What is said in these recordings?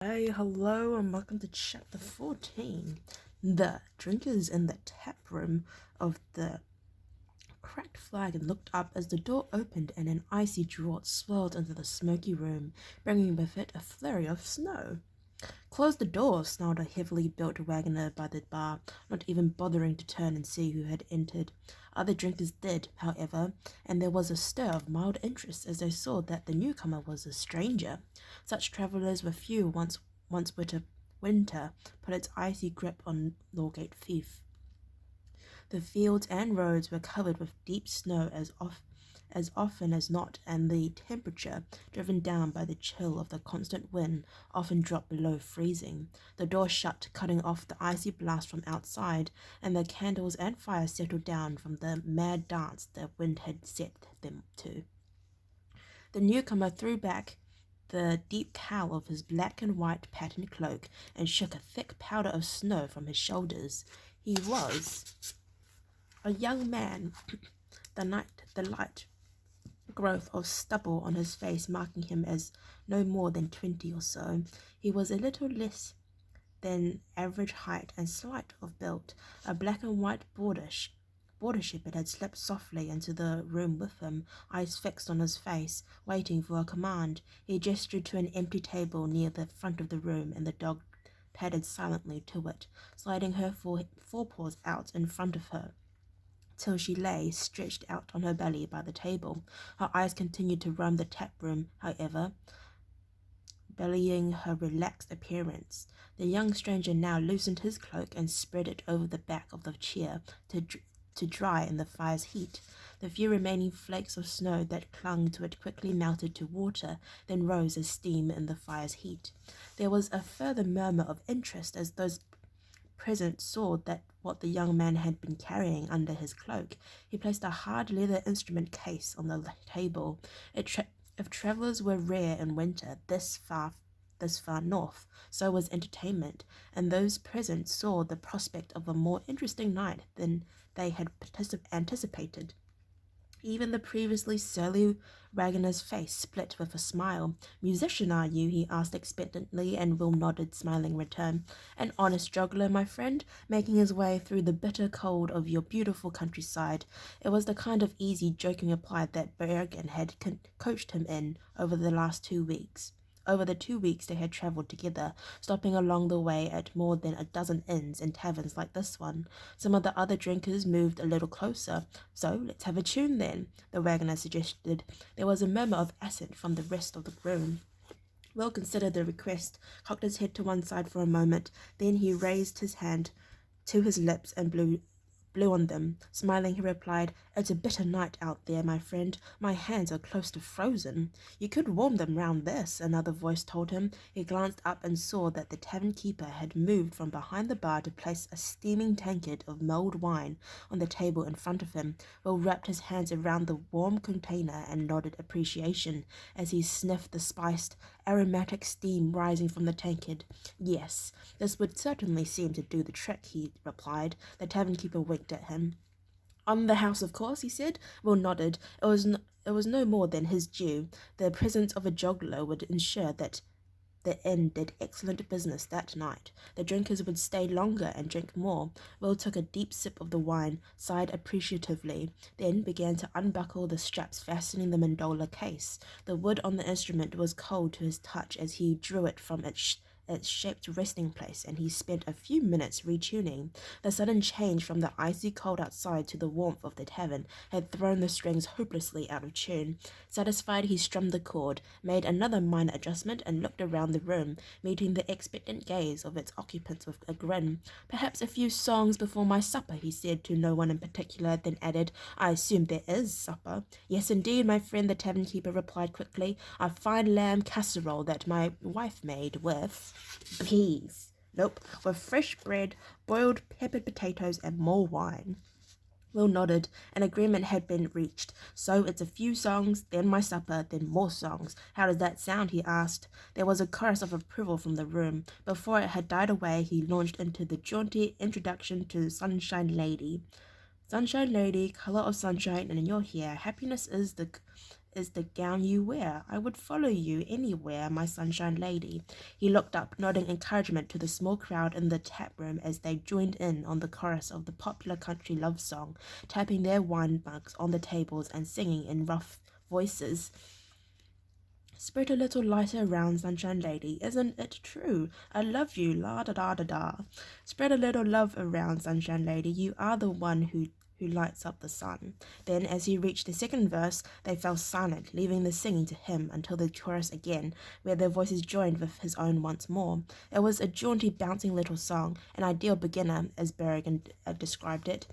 Hey, hello, and welcome to chapter 14. The drinkers in the tap room of the cracked flag looked up as the door opened and an icy draught swirled into the smoky room, bringing with it a flurry of snow. Close the door, snarled a heavily built wagoner by the bar, not even bothering to turn and see who had entered. Other drinkers did, however, and there was a stir of mild interest as they saw that the newcomer was a stranger. Such travellers were few once winter put its icy grip on Lawgate Fief. The fields and roads were covered with deep snow as often as not, and the temperature, driven down by the chill of the constant wind, often dropped below freezing. The door shut, cutting off the icy blast from outside, and the candles and fire settled down from the mad dance the wind had set them to. The newcomer threw back the deep cowl of his black and white patterned cloak and shook a thick powder of snow from his shoulders. He was a young man, the light growth of stubble on his face marking him as no more than 20 or so. He was a little less than average height and slight of build. A black and white border shepherd had slipped softly into the room with him, eyes fixed on his face, waiting for a command. He gestured to an empty table near the front of the room, and the dog padded silently to it, sliding her forepaws out in front of her till she lay stretched out on her belly by the table. Her eyes continued to roam the tap room, however, belying her relaxed appearance. The young stranger now loosened his cloak and spread it over the back of the chair to dry in the fire's heat. The few remaining flakes of snow that clung to it quickly melted to water, then rose as steam in the fire's heat. There was a further murmur of interest as those present saw that what the young man had been carrying under his cloak. He placed a hard leather instrument case on the table. If travellers were rare in winter this far north, so was entertainment, and those present saw the prospect of a more interesting night than they had anticipated. Even the previously surly wagoner's face split with a smile. "Musician, are you?" he asked expectantly, and Will nodded, smiling return. "An honest juggler, my friend, making his way through the bitter cold of your beautiful countryside." It was the kind of easy, joking reply that Bergen had coached him in over the last 2 weeks. Over the 2 weeks they had travelled together, stopping along the way at more than a dozen inns and taverns like this one. Some of the other drinkers moved a little closer. "So, let's have a tune then," the wagoner suggested. There was a murmur of assent from the rest of the room. Will considered the request, cocked his head to one side for a moment, then he raised his hand to his lips and blew on them. Smiling, he replied, "It's a bitter night out there, my friend. My hands are close to frozen." "You could warm them round this," another voice told him. He glanced up and saw that the tavern keeper had moved from behind the bar to place a steaming tankard of mulled wine on the table in front of him. Will wrapped his hands around the warm container and nodded appreciation as he sniffed the spiced, aromatic steam rising from the tankard. "Yes, this would certainly seem to do the trick," he replied. The tavern keeper winked at him. "On the house, of course," he said. Will nodded. It was no more than his due. The presence of a juggler would ensure that the inn did excellent business that night. The drinkers would stay longer and drink more. Will took a deep sip of the wine, sighed appreciatively, then began to unbuckle the straps fastening the mandola case. The wood on the instrument was cold to his touch as he drew it from its shaped resting place, and he spent a few minutes retuning. The sudden change from the icy cold outside to the warmth of the tavern had thrown the strings hopelessly out of tune. Satisfied, he strummed the chord, made another minor adjustment, and looked around the room, meeting the expectant gaze of its occupants with a grin. "Perhaps a few songs before my supper," he said to no one in particular, then added, "I assume there is supper." "Yes, indeed, my friend," the tavern keeper replied quickly. "A fine lamb casserole that my wife made with peas. Nope, with fresh bread, boiled peppered potatoes, and more wine." Will nodded. An agreement had been reached. "So it's a few songs, then my supper, then more songs. How does that sound?" he asked. There was a chorus of approval from the room. Before it had died away, he launched into the jaunty introduction to Sunshine Lady. "Sunshine Lady, color of sunshine, and in your hair, happiness is the is the gown you wear. I would follow you anywhere, my sunshine lady." He looked up, nodding encouragement to the small crowd in the tap room as they joined in on the chorus of the popular country love song, tapping their wine mugs on the tables and singing in rough voices. "Spread a little light around, sunshine lady, isn't it true? I love you, la da da da da. Spread a little love around, sunshine lady, you are the one who lights up the sun." Then, as he reached the second verse, they fell silent, leaving the singing to him until the chorus again, where their voices joined with his own once more. It was a jaunty, bouncing little song, an ideal beginner, as Berrigan described it.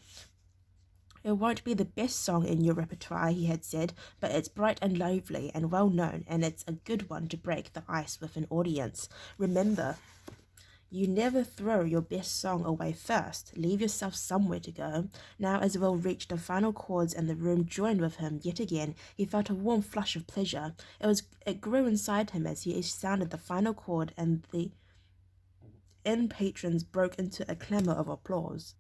"It won't be the best song in your repertoire," he had said, "but it's bright and lively and well known, and it's a good one to break the ice with an audience. Remember, you never throw your best song away first. Leave yourself somewhere to go." Now, as Will reached the final chords and the room joined with him yet again, he felt a warm flush of pleasure. It grew inside him as he sounded the final chord, and the inn patrons broke into a clamour of applause.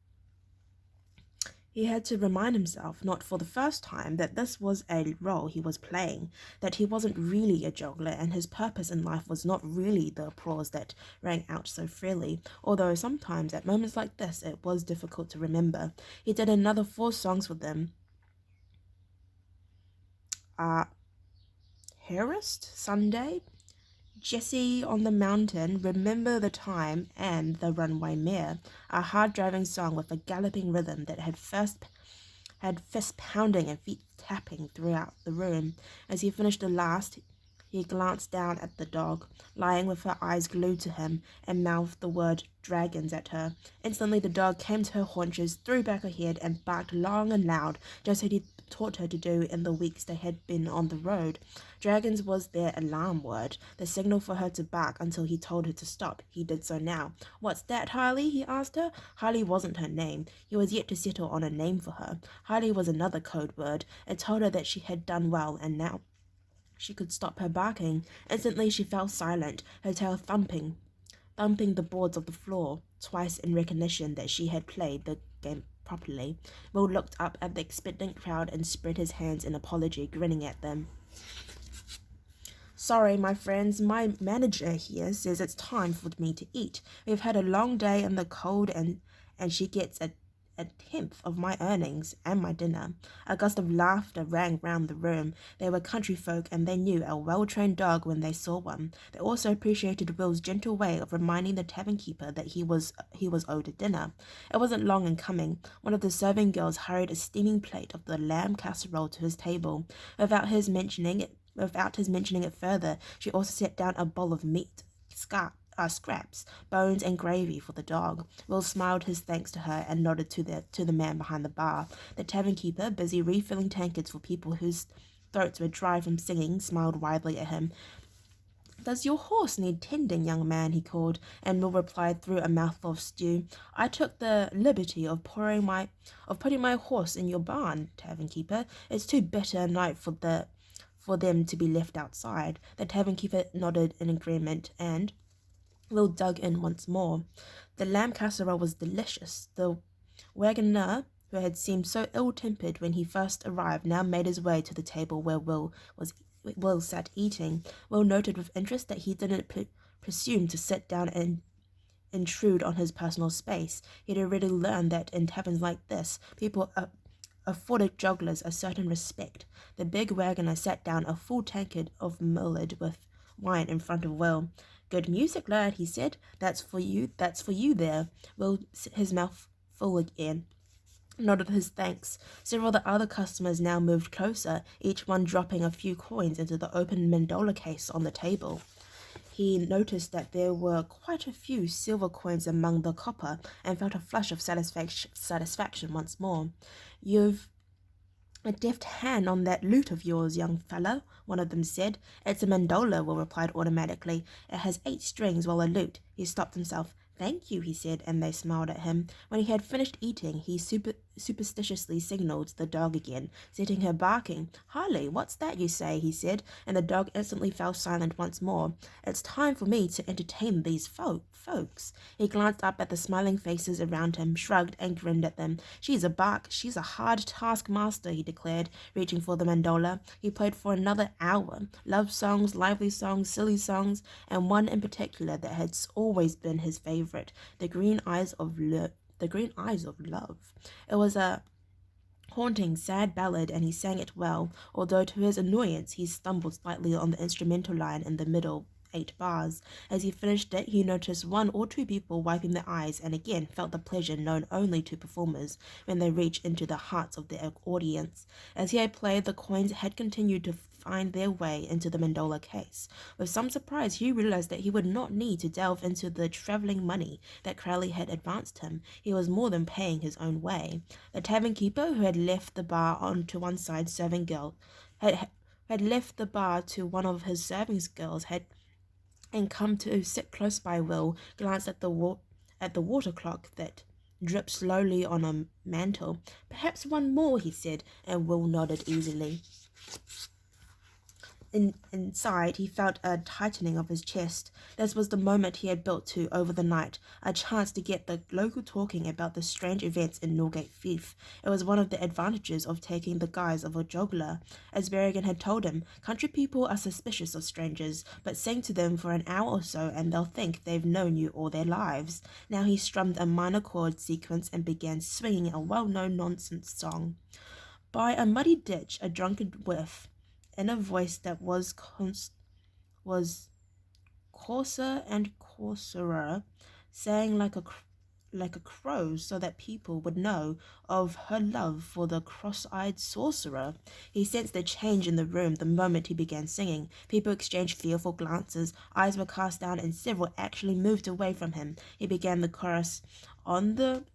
He had to remind himself, not for the first time, that this was a role he was playing, that he wasn't really a juggler, and his purpose in life was not really the applause that rang out so freely, although sometimes at moments like this it was difficult to remember. He did another 4 songs with them. Harvest, Sunday, Jessie on the Mountain, Remember the Time, and The Runaway Mare, a hard-driving song with a galloping rhythm that had fist pounding and feet tapping throughout the room. As he finished the last, he glanced down at the dog, lying with her eyes glued to him, and mouthed the word dragons at her. Instantly the dog came to her haunches, threw back her head, and barked long and loud, just as he taught her to do in the weeks they had been on the road. Dragons was their alarm word, the signal for her to bark until he told her to stop. He did so now. "What's that, Harley?" he asked her. Harley wasn't her name. He was yet to settle on a name for her. Harley was another code word. It told her that she had done well, and now she could stop her barking. Instantly she fell silent, her tail thumping the boards of the floor, twice in recognition that she had played the game properly. Will looked up at the expectant crowd and spread his hands in apology, grinning at them. "Sorry, my friends, my manager here says it's time for me to eat. We've had a long day in the cold, and she gets a tenth of my earnings and my dinner." A gust of laughter rang round the room. They were country folk, and they knew a well-trained dog when they saw one. They also appreciated Will's gentle way of reminding the tavern keeper that he was owed a dinner. It wasn't long in coming. One of the serving girls hurried a steaming plate of the lamb casserole to his table. Without his mentioning it further, she also set down a bowl of meat, scraps, bones, and gravy for the dog. Will smiled his thanks to her and nodded to the man behind the bar. The tavern keeper, busy refilling tankards for people whose throats were dry from singing, smiled widely at him. "Does your horse need tending, young man?" he called, and Will replied through a mouthful of stew. "I took the liberty of putting my horse in your barn, tavern keeper. It's too bitter a night for them to be left outside." The tavern keeper nodded in agreement, and Will dug in once more. The lamb casserole was delicious. The wagoner, who had seemed so ill-tempered when he first arrived, now made his way to the table where Will sat eating. Will noted with interest that he didn't presume to sit down and intrude on his personal space. He had already learned that in taverns like this, people afforded jugglers a certain respect. The big wagoner sat down a full tankard of mulled with wine in front of Will. "Good music, lad," he said. That's for you there." Will, his mouth full again, nodded his thanks. Several of the other customers now moved closer, each one dropping a few coins into the open mandola case on the table. He noticed that there were quite a few silver coins among the copper, and felt a flush of satisfaction once more. "You've a deft hand on that lute of yours, young fellow," one of them said. "It's a mandola," Will replied automatically. "It has 8 strings, while a lute." He stopped himself. "Thank you," he said, and they smiled at him. When he had finished eating, he superstitiously signaled the dog again, setting her barking. "Harley, what's that you say?" he said, and the dog instantly fell silent once more. "It's time for me to entertain these folks." He glanced up at the smiling faces around him, shrugged, and grinned at them. She's a hard taskmaster," he declared, reaching for the mandola. He played for another hour, love songs, lively songs, silly songs, and one in particular that had always been his favorite, the Green Eyes of Love. It was a haunting, sad ballad, and he sang it well, although to his annoyance he stumbled slightly on the instrumental line in the middle 8 bars. As he finished it, he noticed one or two people wiping their eyes, and again felt the pleasure known only to performers when they reach into the hearts of their audience. As he had played, the coins had continued to find their way into the mandola case. With some surprise, he realized that he would not need to delve into the traveling money that Crowley had advanced him. He was more than paying his own way. The tavern keeper, who had left the bar on to one side serving girl, had left the bar to one of his serving girls, and come to sit close by Will, glanced at the water clock that dripped slowly on a mantel. "Perhaps one more," he said, and Will nodded easily. Inside, he felt a tightening of his chest. This was the moment he had built to over the night, a chance to get the local talking about the strange events in Norgate Fief. It was one of the advantages of taking the guise of a juggler. As Berrigan had told him, country people are suspicious of strangers, but sing to them for an hour or so and they'll think they've known you all their lives. Now he strummed a minor chord sequence and began swinging a well-known nonsense song. By a muddy ditch, a drunken whiff, in a voice that was coarser and coarser, sang like a crow, so that people would know of her love for the cross-eyed sorcerer. He sensed a change in the room the moment he began singing. People exchanged fearful glances, eyes were cast down, and several actually moved away from him. He began the chorus. On the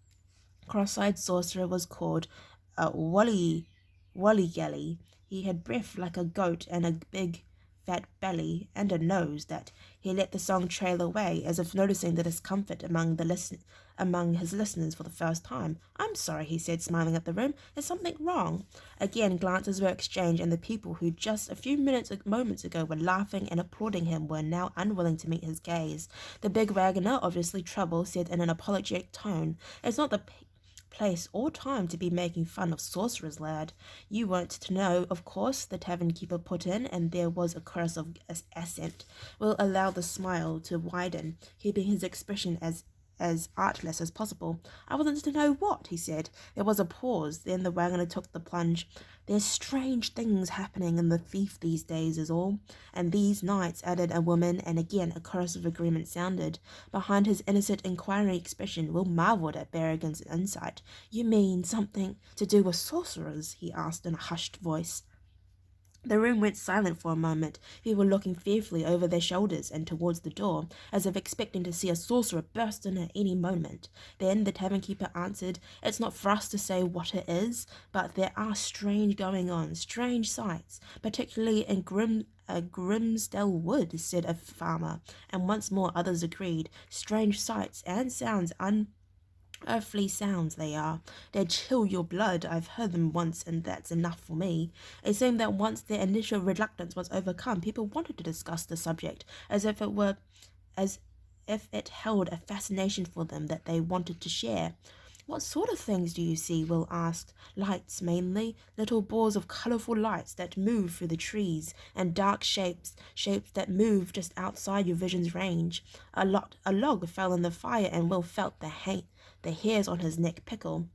cross-eyed sorcerer was called Wallygally. He had breath like a goat and a big fat belly and a nose that he let the song trail away, as if noticing the discomfort among his listeners for the first time. "I'm sorry," he said, smiling at the room. "Is something wrong?" Again glances were exchanged, and the people who just a few moments ago were laughing and applauding him were now unwilling to meet his gaze. The big wagoner, obviously troubled, said in an apologetic tone, "It's not the place or time to be making fun of sorcerers, lad." "You weren't to know, of course," the tavern keeper put in, and there was a chorus of assent. Will allowed the smile to widen, keeping his expression as artless as possible. "I wasn't to know what?" he said. There was a pause, then the wagoner took the plunge. "There's strange things happening in the Fief these days is all." "And these nights," added a woman, and again a chorus of agreement sounded. Behind his innocent inquiring expression, Will marvelled at Berrigan's insight. "You mean something to do with sorcerers?" he asked in a hushed voice. The room went silent for a moment. People looking fearfully over their shoulders and towards the door, as if expecting to see a sorcerer burst in at any moment. Then the tavern keeper answered, "It's not for us to say what it is, but there are strange going on, strange sights, particularly in Grimsdale Wood," said a farmer, and once more others agreed. "Strange sights and sounds, earthly sounds they are. They chill your blood. I've heard them once, and that's enough for me." It seemed that once their initial reluctance was overcome, people wanted to discuss the subject, as if it held a fascination for them that they wanted to share. "What sort of things do you see?" Will asked. "Lights, mainly. Little balls of colourful lights that move through the trees, and dark shapes that move just outside your vision's range." A log fell in the fire, and Will felt the hairs on his neck prickle.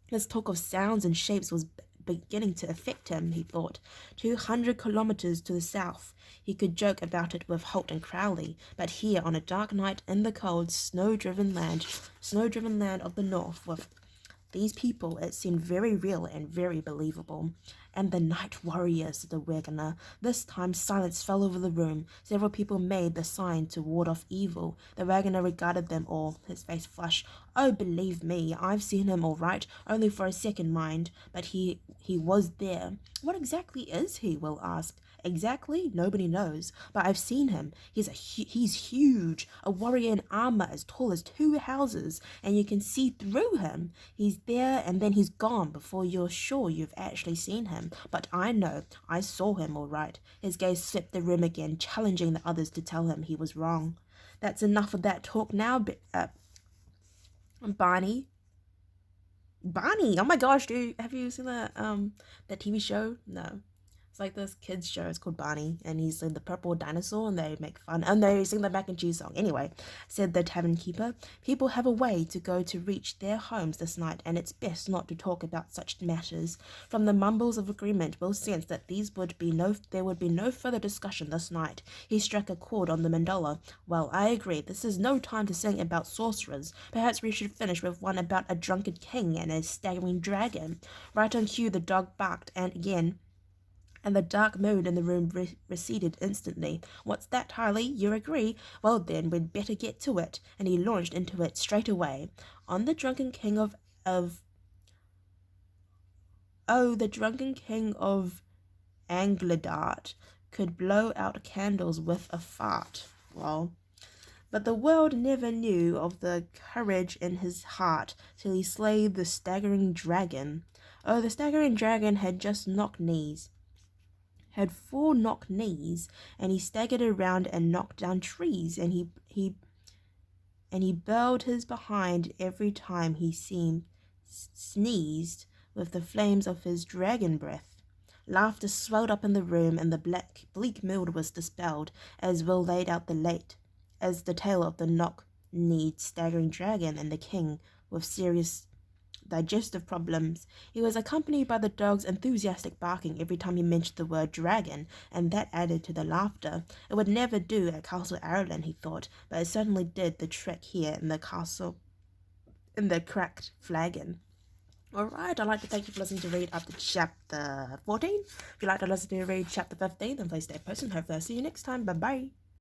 This talk of sounds and shapes was beginning to affect him, he thought. 200 kilometres to the south. He could joke about it with Holt and Crowley, but here on a dark night in the cold, snow-driven land of the north with these people, it seemed very real and very believable. And the night warriors, said the wagoner. This time silence fell over the room. Several people made the sign to ward off evil. The wagoner regarded them all, his face flushed. Oh, believe me, I've seen him all right, only for a second, mind, but he was there. What exactly is he? Will asked. Exactly? Nobody knows. But I've seen him. He's huge, a warrior in armor as tall as 2 houses, and you can see through him. He's there and then he's gone before you're sure you've actually seen him. But I know. I saw him all right. His gaze swept the room again, challenging the others to tell him he was wrong. That's enough of that talk now, Barney. Barney! Oh my gosh, dude. Have you seen that TV show? No. It's like this kids show. It's called Barney, and he's like the purple dinosaur, and they make fun, and they sing the mac and cheese song. Anyway, said the tavern keeper, people have a way to go to reach their homes this night, and it's best not to talk about such matters. From the mumbles of agreement, Will sensed that there would be no further discussion this night. He struck a chord on the mandola. Well, I agree. This is no time to sing about sorcerers. Perhaps we should finish with one about a drunken king and a staggering dragon. Right on cue, the dog barked, and again, and the dark mood in the room receded instantly. What's that, Harley? You agree? Well then, we'd better get to it. And he launched into it straight away. The drunken king of Angledart could blow out candles with a fart. Well, but the world never knew of the courage in his heart till he slayed the staggering dragon. Oh, the staggering dragon had 4 knock knees, and he staggered around and knocked down trees, and he bowed his behind every time he sneezed with the flames of his dragon breath. Laughter swelled up in the room, and the bleak mood was dispelled as Will laid out the tale of the knock-kneed staggering dragon and the king with serious digestive problems. He was accompanied by the dog's enthusiastic barking every time he mentioned the word dragon, and that added to the laughter. It would never do at Castle Ireland, he thought, but it certainly did the trick here in the cracked flagon. Alright, I'd like to thank you for listening to read up to chapter 14. If you'd like to listen to read chapter 15, then please stay posted. Hopefully I'll see you next time. Bye-bye.